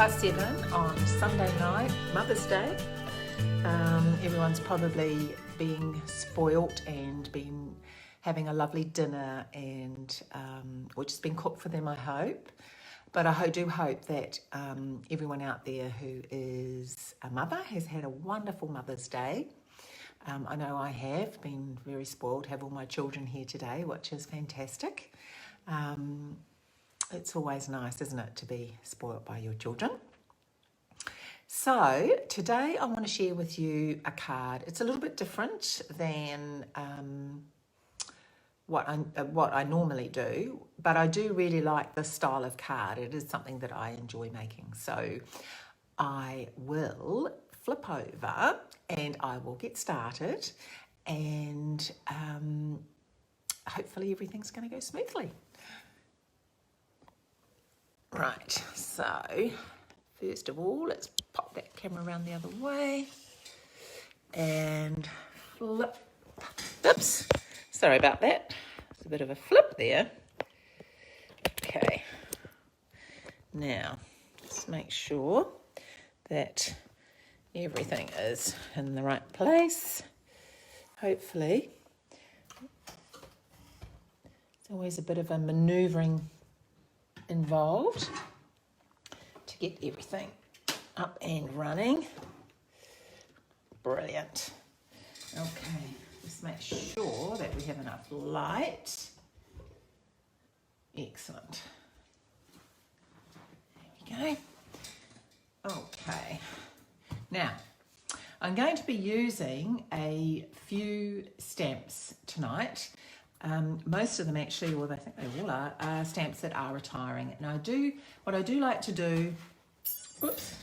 7 on Sunday night, Mother's Day. Everyone's probably being spoilt and been having a lovely dinner and which has been cooked for them, I hope. But I do hope that everyone out there who is a mother has had a wonderful Mother's Day. I know I have been very spoiled, have all my children here today, which is fantastic. It's always nice, isn't it, to be spoilt by your children. So today I want to share with you a card. It's a little bit different than what I normally do, but I do really like this style of card. It is something that I enjoy making. So I will flip over and I will get started, and hopefully everything's going to go smoothly. Right, so first of all, let's pop that camera around the other way and flip. Oops, sorry about that. It's a bit of a flip there. Okay, now let's make sure that everything is in the right place. Hopefully. It's always a bit of a manoeuvring involved to get everything up and running. Brilliant. Okay, just make sure that we have enough light. Excellent. There we go. Okay, now I'm going to be using a few stamps tonight. Most of them actually, or I think they all are stamps that are retiring. And what I do like to do, oops,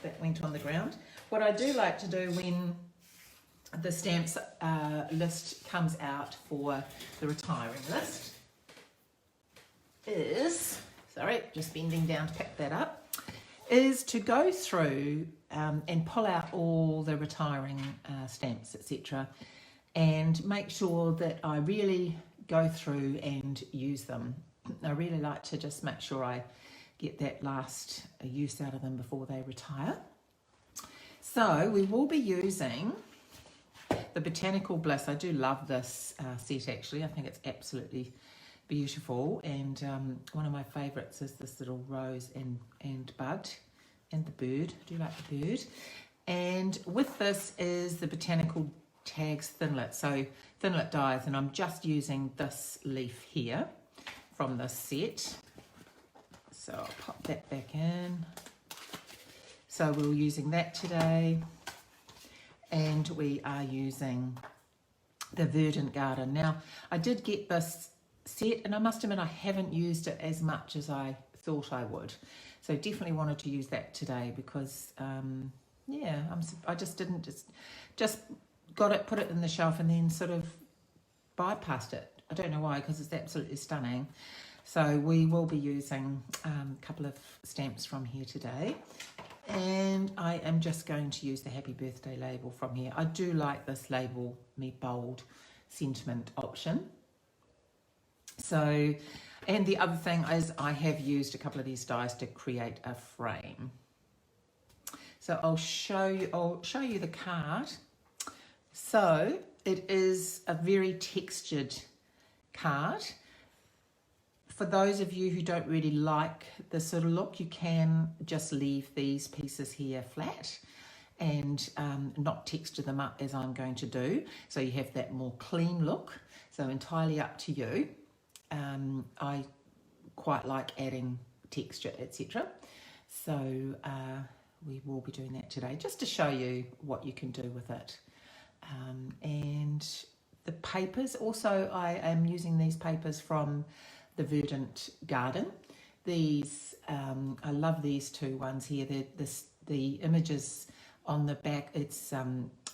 that went on the ground. What I do like to do when the stamps list comes out for the retiring list is, sorry, just bending down to pick that up, is to go through and pull out all the retiring stamps, etc., and make sure that I really go through and use them. I really like to just make sure I get that last use out of them before they retire. So we will be using the Botanical Bliss. I do love this set actually. I think it's absolutely beautiful, and one of my favourites is this little rose and bud and the bird. I do like the bird. And with this is the Botanical Tags Thinlit, so Thinlit dies, and I'm just using this leaf here from this set. So I'll pop that back in. So we're using that today, and we are using the Verdant Garden. Now I did get this set, and I must admit I haven't used it as much as I thought I would, so definitely wanted to use that today because yeah, I just didn't just got it, put it in the shelf, and then sort of bypassed it. I don't know why, because it's absolutely stunning. So we will be using a couple of stamps from here today, and I am just going to use the Happy Birthday label from here. I do like this Label Me Bold sentiment option. So, and the other thing is I have used a couple of these dies to create a frame. So I'll show you the card. So it is a very textured card. For those of you who don't really like this sort of look, you can just leave these pieces here flat and not texture them up as I'm going to do. So you have that more clean look. So entirely up to you. I quite like adding texture, etc. So we will be doing that today, just to show you what you can do with it. And the papers, also I am using these papers from the Verdant Garden. These, I love these two ones here. The images on the back, it's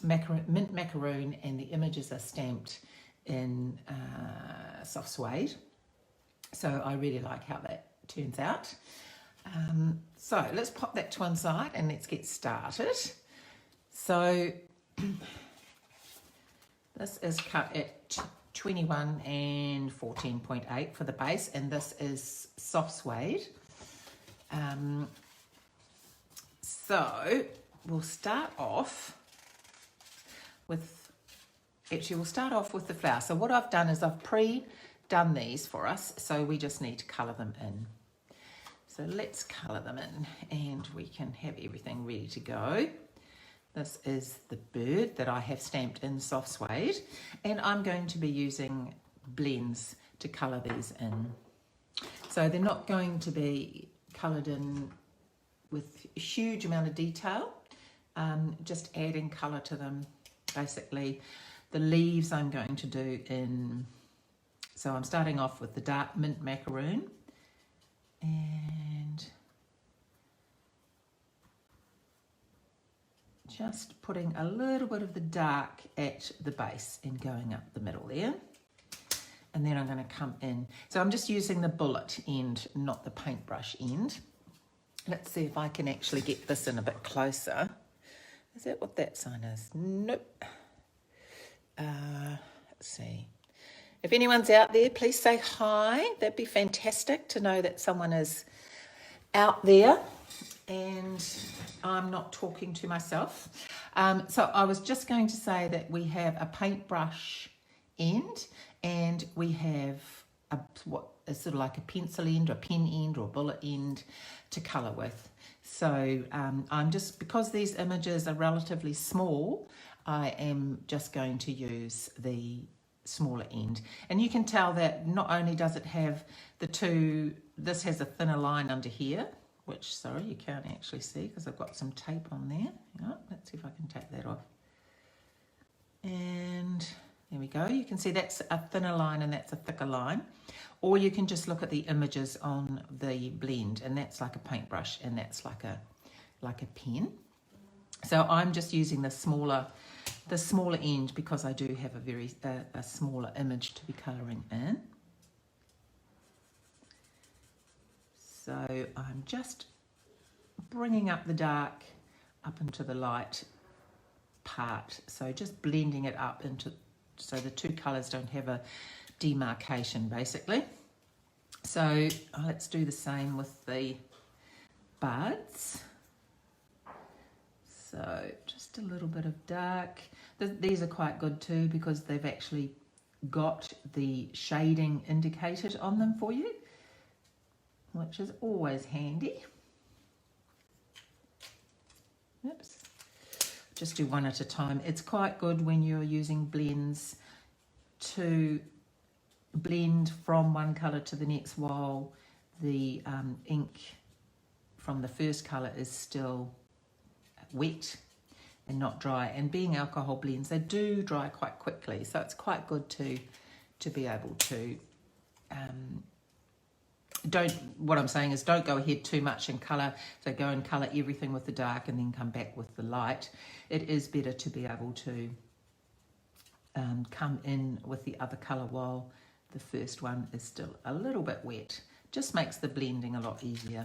mint macaroon, and the images are stamped in soft suede. So I really like how that turns out. So let's pop that to one side and let's get started. So this is cut at 21 and 14.8 for the base, and this is soft suede. So we'll start off with, actually we'll start off with the flower. So what I've done is I've pre-done these for us, so we just need to colour them in. So let's colour them in and we can have everything ready to go. This is the bird that I have stamped in soft suede, and I'm going to be using blends to colour these in. So they're not going to be coloured in with a huge amount of detail, just adding colour to them. Basically, the leaves I'm going to do in, so I'm starting off with the dark mint macaroon, and just putting a little bit of the dark at the base and going up the middle there. And then I'm going to come in. So I'm just using the bullet end, not the paintbrush end. Let's see if I can actually get this in a bit closer. Is that what that sign is? Nope. Let's see. If anyone's out there, please say hi. That'd be fantastic to know that someone is out there and I'm not talking to myself. So I was just going to say that we have a paintbrush end and we have what is sort of like a pencil end or pen end or bullet end to colour with. So I'm just, because these images are relatively small, I am just going to use the smaller end. And you can tell that not only does it have the two, this has a thinner line under here, which, sorry, you can't actually see because I've got some tape on there. Hang on, let's see if I can take that off. And there we go. You can see that's a thinner line and that's a thicker line. Or you can just look at the images on the blend, and that's like a paintbrush and that's like a pen. So I'm just using the smaller end because I do have a smaller image to be colouring in. So I'm just bringing up the dark up into the light part. So just blending it up into, so the two colours don't have a demarcation basically. So let's do the same with the buds. So just a little bit of dark. These are quite good too because they've actually got the shading indicated on them for you, which is always handy. Oops. Just do one at a time. It's quite good when you're using blends to blend from one colour to the next while the ink from the first colour is still wet and not dry. And being alcohol blends, they do dry quite quickly, so it's quite good to be able to what I'm saying is don't go ahead too much in colour. So go and colour everything with the dark and then come back with the light. It is better to be able to come in with the other colour while the first one is still a little bit wet. Just makes the blending a lot easier.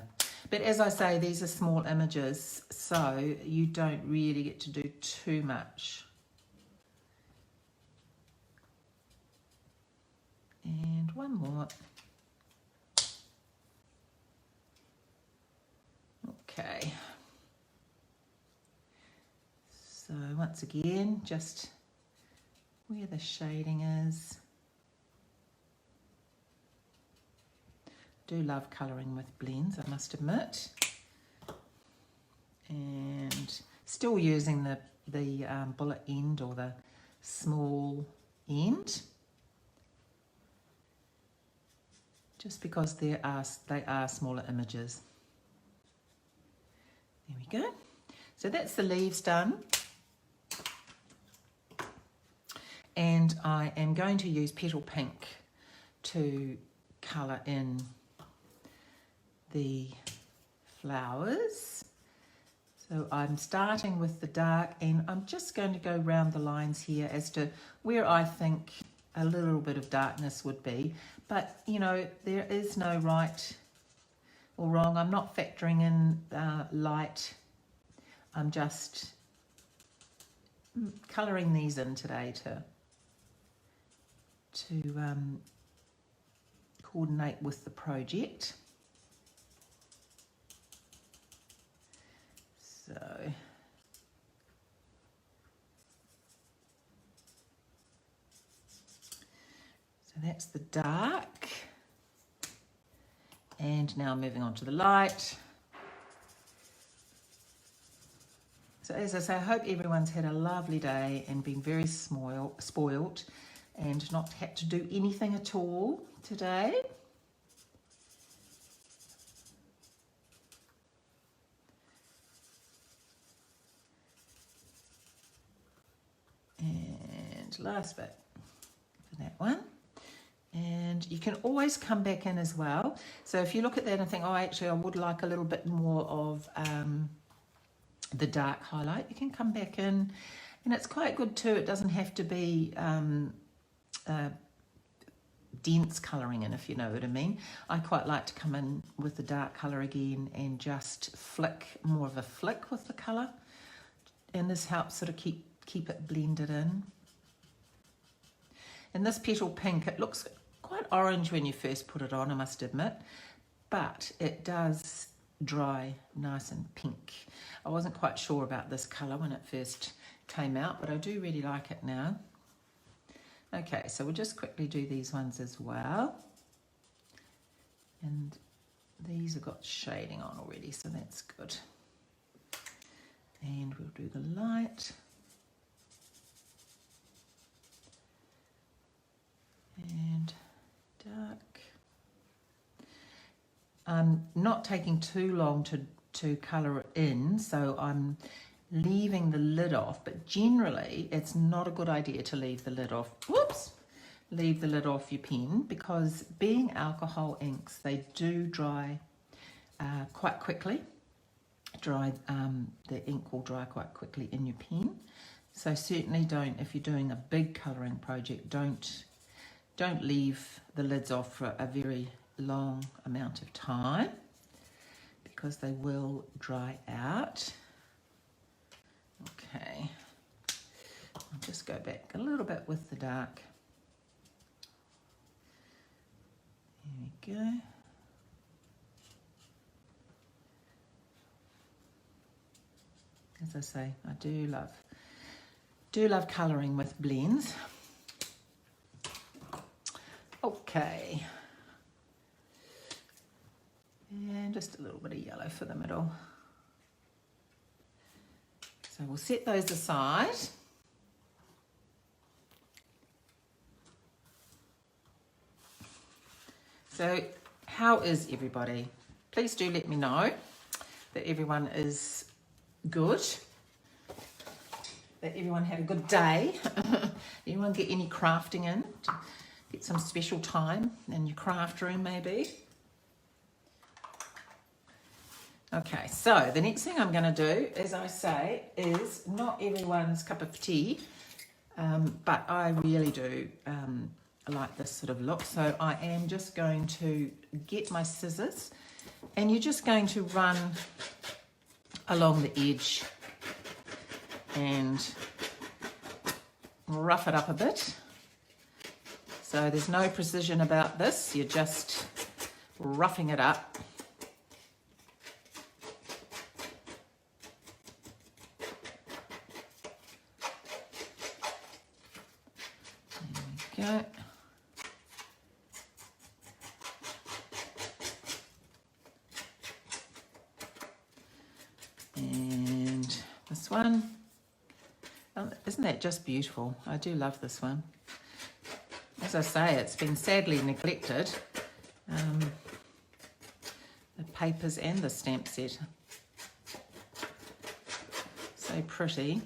But as I say, these are small images, so you don't really get to do too much. And one more. Okay. So once again, just where the shading is. Do love colouring with blends, I must admit. And still using the bullet end or the small end. Just because they are smaller images. There we go. So that's the leaves done. And I am going to use Petal Pink to colour in the flowers. So I'm starting with the dark and I'm just going to go round the lines here as to where I think a little bit of darkness would be. But, you know, there is no right or wrong. I'm not factoring in light. I'm just colouring these in today to coordinate with the project. So that's the dark. And now moving on to the light. So as I say, I hope everyone's had a lovely day and been very spoiled and not had to do anything at all today. And last bit for that one. And you can always come back in as well. So if you look at that and think, oh, actually I would like a little bit more of the dark highlight, you can come back in, and it's quite good too. It doesn't have to be dense colouring in, if you know what I mean. I quite like to come in with the dark colour again and just flick, more of a flick with the colour, and this helps sort of keep it blended in. And this petal pink, it looks quite orange when you first put it on, I must admit, but it does dry nice and pink. I wasn't quite sure about this colour when it first came out, but I do really like it now. Okay, so we'll just quickly do these ones as well. And these have got shading on already, so that's good. And we'll do the light. And dark. I'm not taking too long to colour it in, so I'm leaving the lid off, but generally it's not a good idea to leave the lid off. Whoops! Leave the lid off your pen, because being alcohol inks, they do dry quite quickly. The ink will dry quite quickly in your pen. So certainly don't, if you're doing a big colouring project, don't leave the lids off for a very long amount of time, because they will dry out. Okay, I'll just go back a little bit with the dark. There we go. As I say, I do love colouring with blends. Okay, and just a little bit of yellow for the middle. So we'll set those aside. So how is everybody? Please do let me know that everyone is good, that everyone had a good day. Anyone get any crafting in? Get some special time in your craft room maybe. Okay, so the next thing I'm going to do, as I say, is not everyone's cup of tea, but I really do like this sort of look. So I am just going to get my scissors, and you're just going to run along the edge and rough it up a bit. So there's no precision about this, you're just roughing it up. There we go. And this one, isn't that just beautiful? I do love this one. As I say, it's been sadly neglected, the papers and the stamp set. So pretty.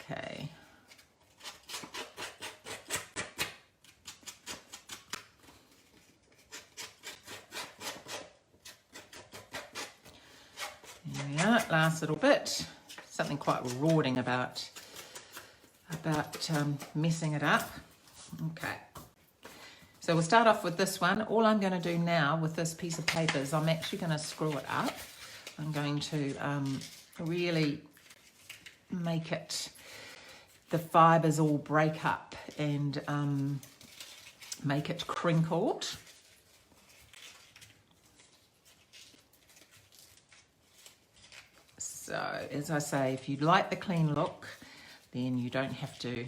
Okay. There we are, last little bit. Something quite rewarding about messing it up. Okay, so we'll start off with this one. All I'm going to do now with this piece of paper is I'm actually going to screw it up. I'm going to really make it, the fibers all break up and make it crinkled. So as I say, if you like the clean look, then you don't have to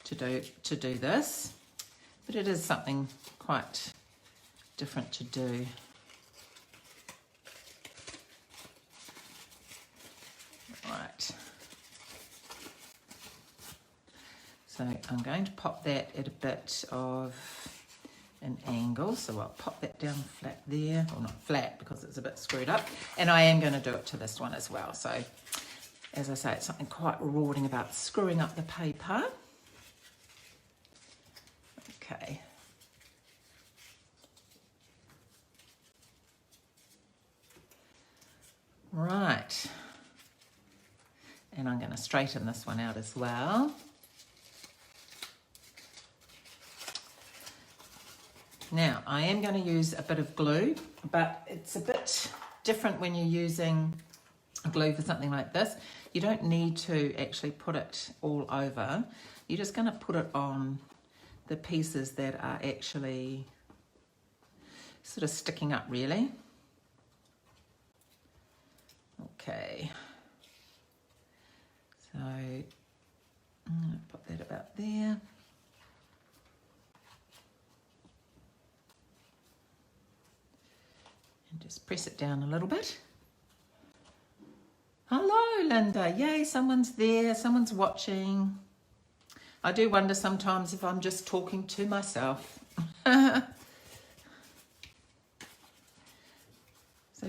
do this, but it is something quite different to do. Right. So I'm going to pop that at a bit of an angle, so I'll pop that down flat there, or not flat because it's a bit screwed up, and I am going to do it to this one as well. So as I say, it's something quite rewarding about screwing up the paper. Okay. Right. And I'm going to straighten this one out as well. Now, I am going to use a bit of glue, but it's a bit different when you're using glue for something like this. You don't need to actually put it all over. You're just going to put it on the pieces that are actually sort of sticking up, really. Okay. So, I'm going to put that about there. Just press it down a little bit. Hello, Linda. Yay, someone's there. Someone's watching. I do wonder sometimes if I'm just talking to myself. So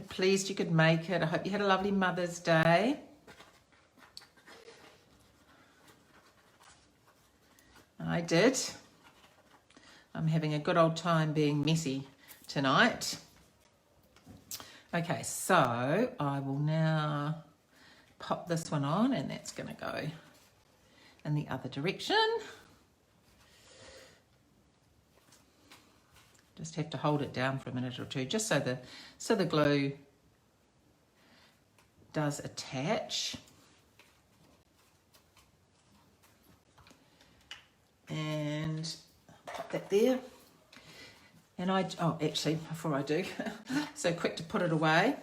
pleased you could make it. I hope you had a lovely Mother's Day. I did. I'm having a good old time being messy tonight. Okay, so I will now pop this one on, and that's going to go in the other direction. Just have to hold it down for a minute or two, just so the glue does attach. And pop that there. And oh, actually, before I do, so quick to put it away.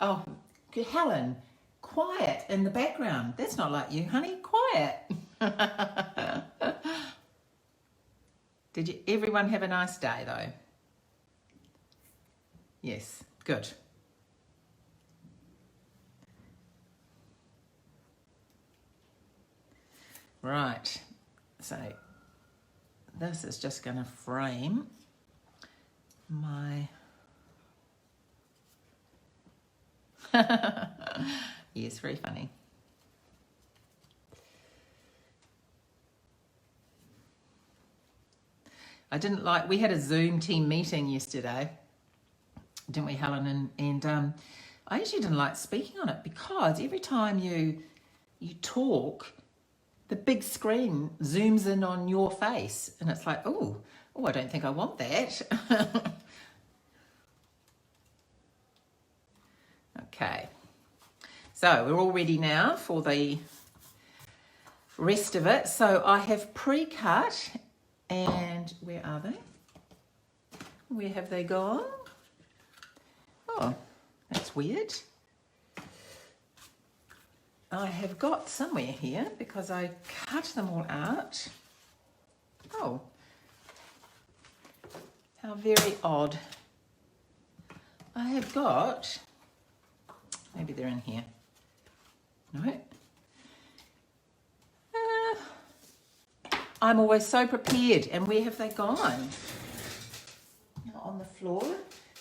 Oh, Helen, quiet in the background. That's not like you, honey. Quiet. Did everyone have a nice day, though? Yes, good. Right, so this is just going to frame my... Yes, very funny. I didn't like... We had a Zoom team meeting yesterday, didn't we, Helen? And I actually didn't like speaking on it because every time you talk, the big screen zooms in on your face, and it's like, oh, I don't think I want that. Okay, so we're all ready now for the rest of it. So I have pre-cut, and where are they? Where have they gone? Oh, that's weird. I have got somewhere here because I cut them all out. Oh, how very odd. I have got, maybe they're in here. No. I'm always so prepared. And where have they gone? Not on the floor.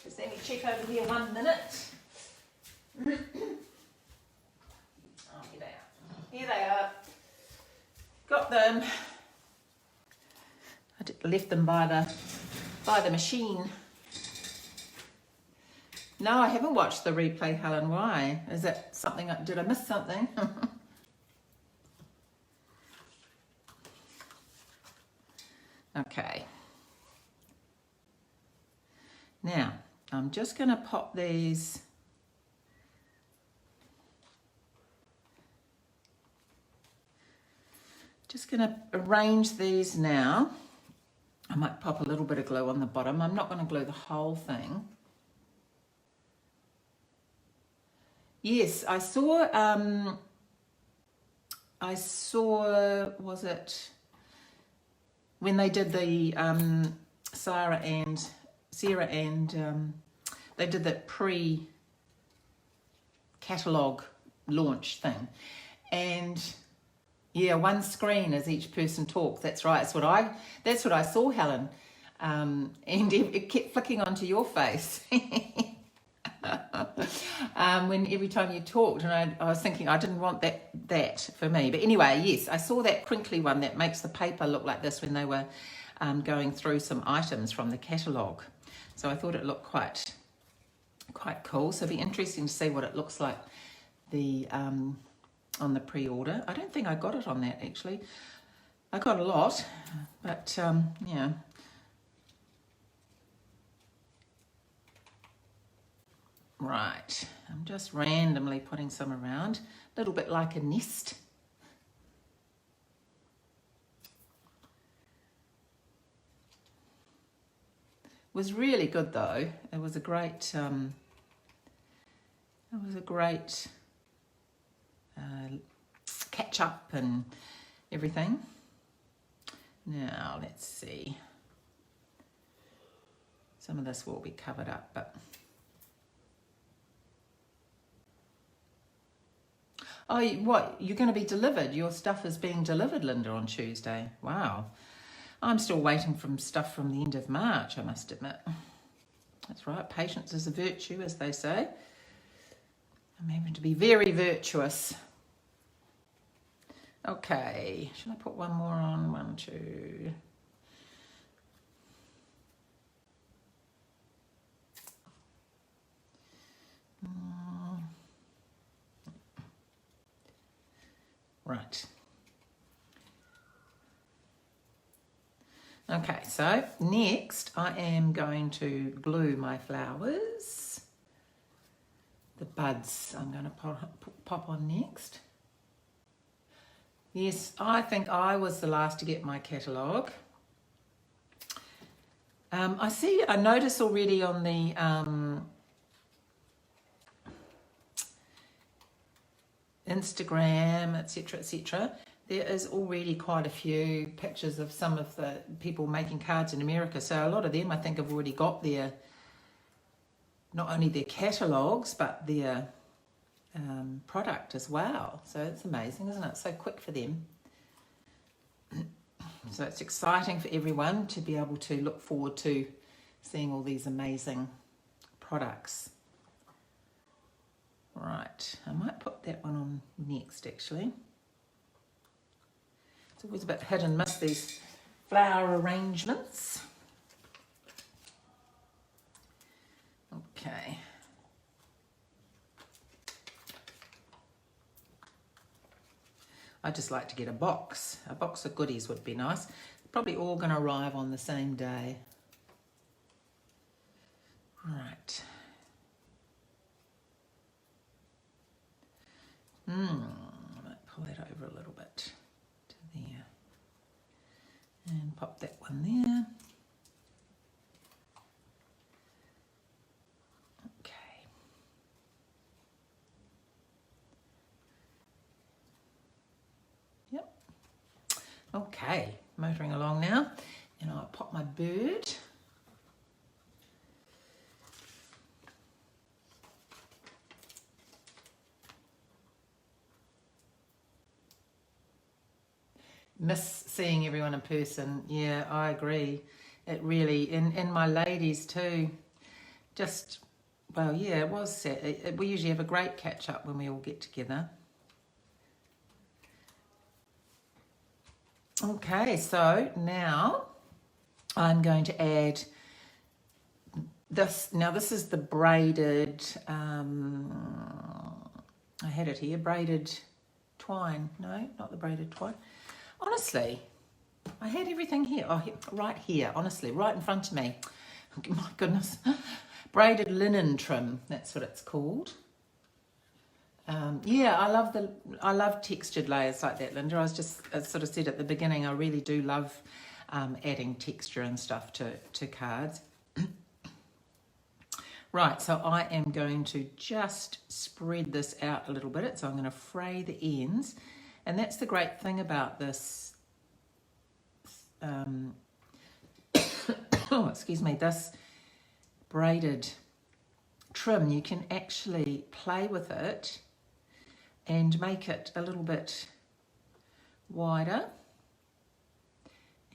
Just let me check over here 1 minute. Here they are. Got them. I left them by the machine. No, I haven't watched the replay, Helen. Why? Is that something? Did I miss something? Okay. Now, I'm just going to pop these. Just going to arrange these now. might pop a little bit of glue on the bottom. I'm not going to glue the whole thing. Yes, I saw, was it when they did the Sarah and they did that pre-catalogue launch thing, and yeah, one screen as each person talked. That's right. That's what I saw, Helen, and it kept flicking onto your face. When every time you talked, and I was thinking I didn't want that for me. But anyway, yes, I saw that crinkly one that makes the paper look like this when they were going through some items from the catalogue. So I thought it looked quite cool. So it'd be interesting to see what it looks like on the pre-order. I don't think I got it on that actually. I got a lot, but yeah. Right, I'm just randomly putting some around, a little bit like a nest. It was really good though. It was a great, catch up and everything. Now let's see. Some of this will be covered up, but. Oh, what? You're going to be delivered? Your stuff is being delivered, Linda, on Tuesday. Wow. I'm still waiting for stuff from the end of March, I must admit. That's right. Patience is a virtue, as they say. I'm having to be very virtuous. Okay. Shall I put one more on? 1, 2. Right. Okay, so next I am going to glue my flowers. The buds I'm going to pop on next. Yes, I think I was the last to get my catalogue. I notice already on the Instagram, etc., there is already quite a few pictures of some of the people making cards in America. So a lot of them, I think, have already got their, not only their catalogues, but their product as well. So it's amazing, isn't it? So quick for them. So it's exciting for everyone to be able to look forward to seeing all these amazing products. Right, I might put that one on next actually. It's always a bit hit and miss, these flower arrangements. Okay. I'd just like to get a box. A box of goodies would be nice. Probably all going to arrive on the same day. Right. I might pull that over a little bit to there. And pop that one there. Okay. Yep. Okay, motoring along now. And I'll pop my bird. Miss seeing everyone in person. Yeah, I agree. It really, and my ladies too. Just, well, yeah, it was sad. We usually have a great catch up when we all get together. Okay, so now I'm going to add this. Now this is the braided, I had it here, braided twine. No, not the braided twine. Honestly, I had everything here. Oh, right here, honestly, right in front of me. My goodness. Braided linen trim, that's what it's called. Yeah, I love textured layers like that, Linda. I sort of said at the beginning, I really do love adding texture and stuff to cards. Right, so I am going to just spread this out a little bit. So I'm going to fray the ends. And that's the great thing about this, oh, excuse me, this braided trim. You can actually play with it and make it a little bit wider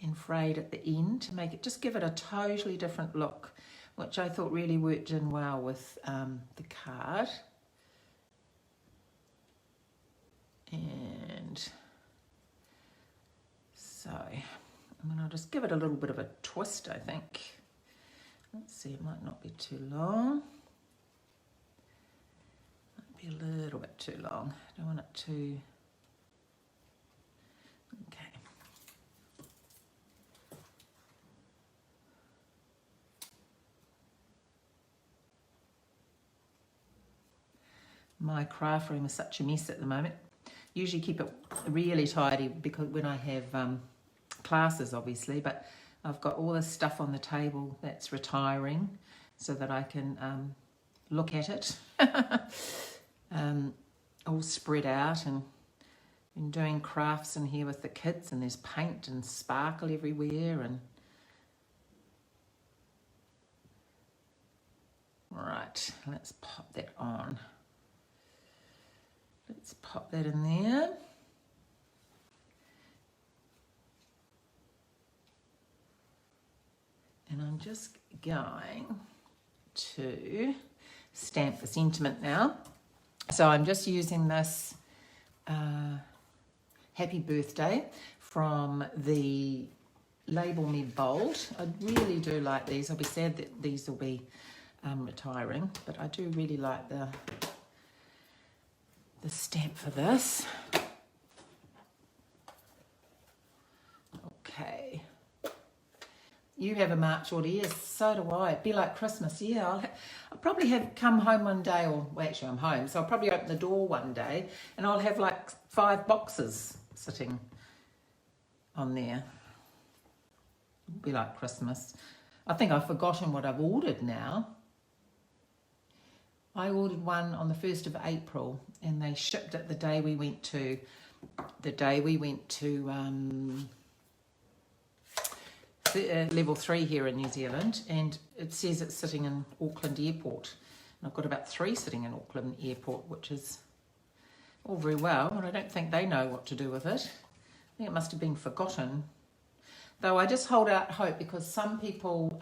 and frayed at the end to make it, just give it a totally different look, which I thought really worked in well with the card. And so I'm going to just give it a little bit of a twist, I think. Let's see, it might not be too long. Might be a little bit too long. I don't want it too... Okay. My craft room is such a mess at the moment. Usually keep it really tidy because when I have classes, obviously, but I've got all this stuff on the table that's retiring so that I can look at it. All spread out, and been doing crafts in here with the kids, and there's paint and sparkle everywhere. And right, let's pop that on. Let's pop that in there. And I'm just going to stamp the sentiment now. So I'm just using this Happy Birthday from the Label Me Bold. I really do like these. I'll be sad that these will be retiring, but I do really like the stamp for this. Okay. You have a March order, yes, so do I. It'd be like Christmas, yeah. I'll probably have come home one day, or well, actually I'm home, so I'll probably open the door one day and I'll have like 5 boxes sitting on there. It'd be like Christmas. I think I've forgotten what I've ordered now. I ordered one on the 1st of April and they shipped it the day we went to level 3 here in New Zealand, and it says it's sitting in Auckland Airport. And I've got about 3 sitting in Auckland Airport, which is all very well, but I don't think they know what to do with it. I think it must have been forgotten. Though I just hold out hope, because some people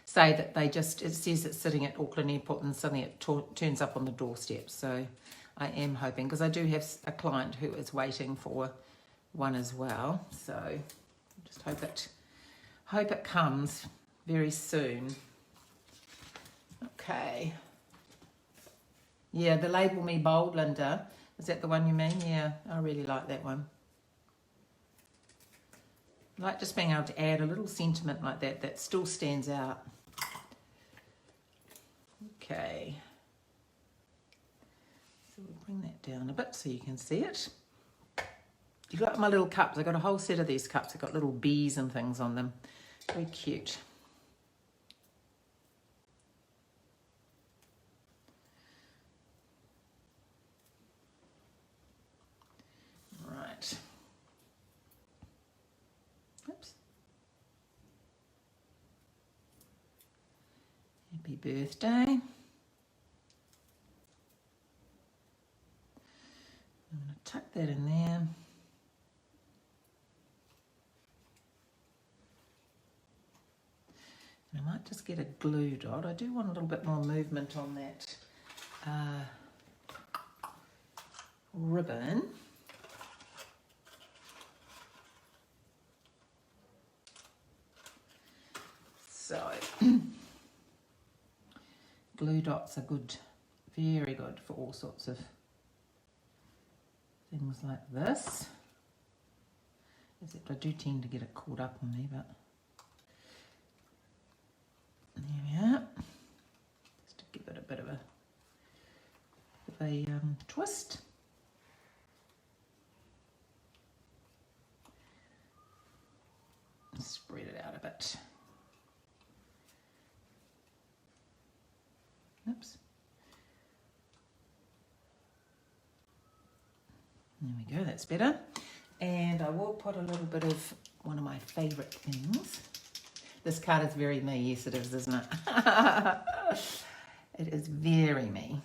say that it says it's sitting at Auckland Airport and suddenly it turns up on the doorstep. So I am hoping, because I do have a client who is waiting for one as well. So just hope it comes very soon. Okay. Yeah, the Label Me Bold, Linda. Is that the one you mean? Yeah, I really like that one. I like just being able to add a little sentiment like that still stands out. Okay. So we'll bring that down a bit so you can see it. You got my little cups. I got a whole set of these cups. I've got little bees and things on them. Very cute. Right. Oops. Happy birthday. I'm going to tuck that in there. I might just get a glue dot. I do want a little bit more movement on that ribbon. So glue dots are good, very good for all sorts of things like this. Except I do tend to get it caught up on me, but there we are. Just to give it a bit of a twist. it. Oops. There we go, that's better. And I will put a little bit of one of my favourite things. This card is very me. Yes, it is, isn't it? It is very me.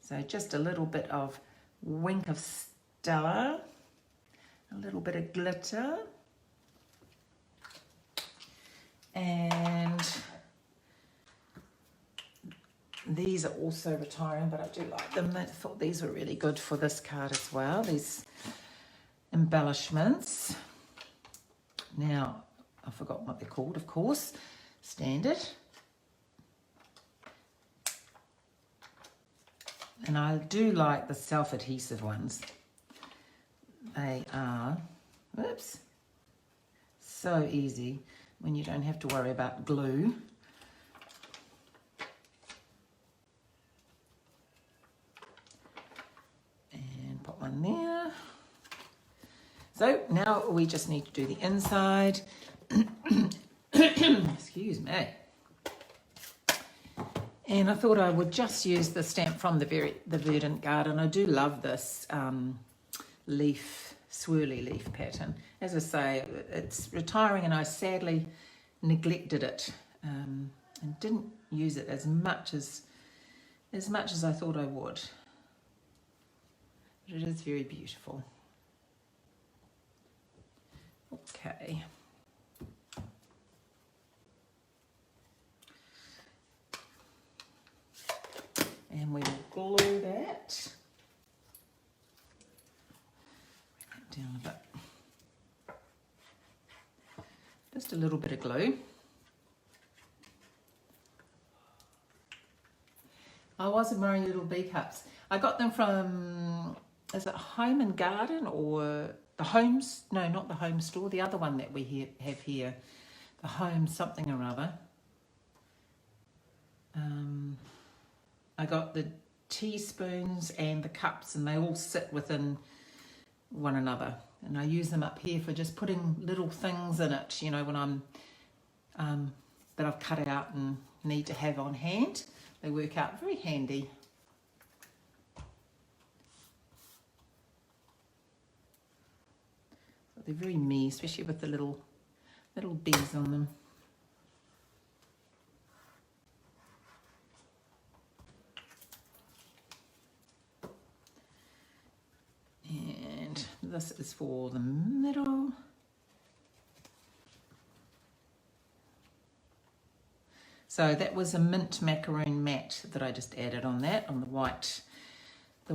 So just a little bit of Wink of Stella, a little bit of glitter, and these are also retiring, but I do like them. I thought these were really good for this card as well, these embellishments. Now, I forgot what they're called, of course. Standard. And I do like the self-adhesive ones. They are, whoops, so easy when you don't have to worry about glue. And put one there. So now we just need to do the inside. Excuse me. And I thought I would just use the stamp from the Verdant Garden. I do love this leaf, swirly leaf pattern. As I say, it's retiring, and I sadly neglected it and didn't use it as much as I thought I would. But it is very beautiful. Okay. And we will glue that. Bring that down a bit. Just a little bit of glue. I was admiring little bee cups. I got them from, is it Home and Garden or the Homes? No, not the Home Store. The other one that we have here. The Home something or other. I got the teaspoons and the cups, and they all sit within one another. And I use them up here for just putting little things in it, you know, when I'm, that I've cut out and need to have on hand. They work out very handy. So they're very me, especially with the little bees on them. And this is for the middle. So that was a mint macaroon matte that I just added on that, on the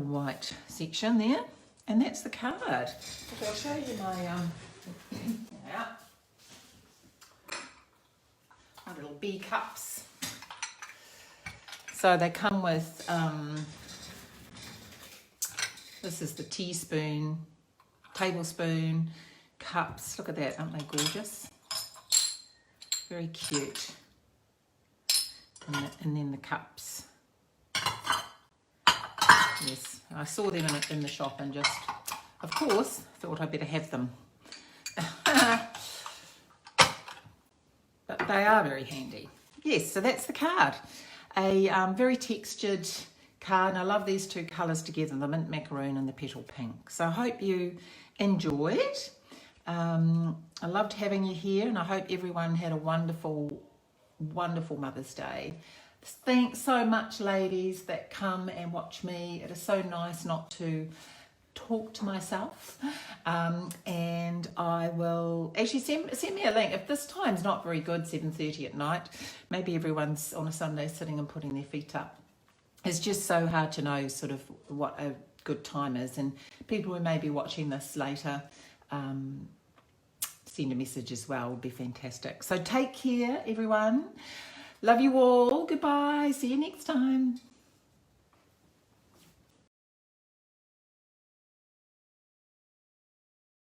white section there. And that's the card. Okay, I'll show you my little bee cups. So they come with, this is the teaspoon, tablespoon, cups. Look at that, aren't they gorgeous? Very cute. And then the cups. Yes, I saw them in the shop and just, of course, thought I'd better have them. But they are very handy. Yes, so that's the card. A very textured card, and I love these two colours together, the mint macaroon and the petal pink. So I hope you enjoyed. I loved having you here, and I hope everyone had a wonderful Mother's Day. Thanks so much, ladies, that come and watch me. It is so nice not to talk to myself. And I will actually send me a link. If this time's not very good, 7:30 at night, maybe everyone's on a Sunday sitting and putting their feet up. It's just so hard to know sort of what a good time is, and people who may be watching this later, send a message as well, would be fantastic. So take care, everyone. Love you all. Goodbye. See you next time.